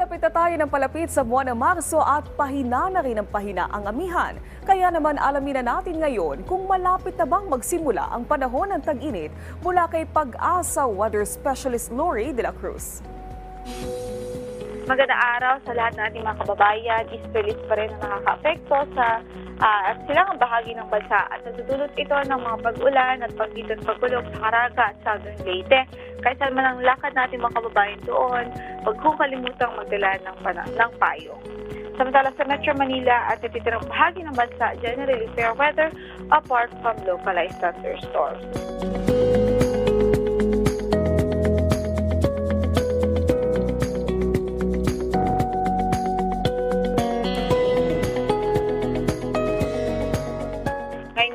Palapit na tayo ng palapit sa buwan ng Marso at pahina na rin ang pahina ang amihan. Kaya naman alamin na natin ngayon kung malapit na bang magsimula ang panahon ng tag-init mula kay Pag-asa Weather Specialist Lori de la Cruz. Magandang araw sa lahat ng ating mga kababayan. Ispelis pa rin ang nakaka-apekto sa silangang bahagi ng bansa at natutulot ito ng mga pag-ulan at pagkulog sa Caraga at Southern Leyte. Kaya saan man ang lakad natin mga kababayan doon, huwag kong kalimutang magdala ng payong. Samantala sa Metro Manila at natitirang bahagi ng bansa, generally fair weather apart from localized thunderstorms.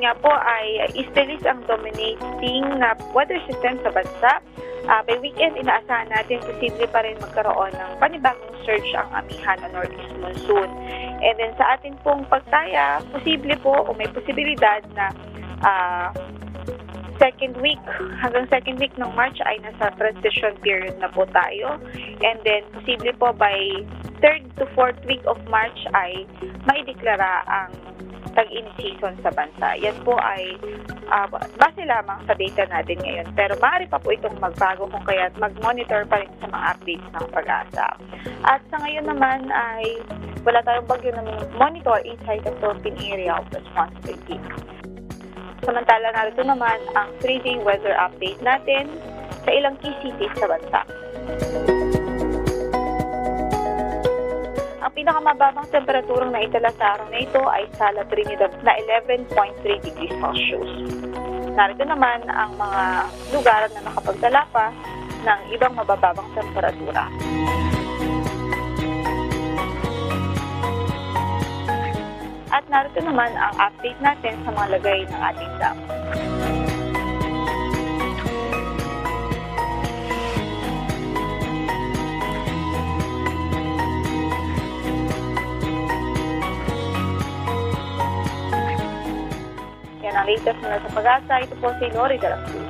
Nga po ay easterlies ang dominating na weather system sa bansa. By weekend, inaasahan natin posible pa rin magkaroon ng panibagong surge ang amihan o northeast monsoon. And then sa atin pong pagtaya, posible po o may posibilidad na hanggang second week ng March ay nasa transition period na po tayo. And then posible po by third to fourth week of March ay maideklara ang tag-init season sa bansa. Yan po ay base lamang sa data natin ngayon. Pero maaari pa po itong magbago kung kaya mag-monitor pa rin sa mga updates ng Pag-asa. At sa ngayon naman ay wala tayong bagyo na monitor inside the Philippine area of responsibility. Samantala narito naman ang 3-day weather update natin sa ilang key cities sa bansa. Ang pinakamababang temperaturang naitala sa araw na ito ay sa La Trinidad na 11.3 degrees Celsius. Narito naman ang mga lugar na nakapagtala pa ng ibang mabababang temperatura. At narito naman ang update natin sa mga lagay ng ating dam. Yan ang latest mula sa Pag-asa. Ito po si Lori de la Cruz.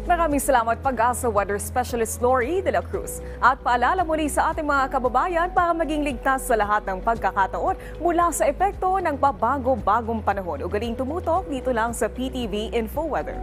Maraming salamat Pag-asa Weather Specialist Lori de la Cruz. At paalala muli sa ating mga kababayan para maging ligtas sa lahat ng pagkakataon mula sa epekto ng pabago-bagong panahon. Ugaling tumutok dito lang sa PTV Info Weather.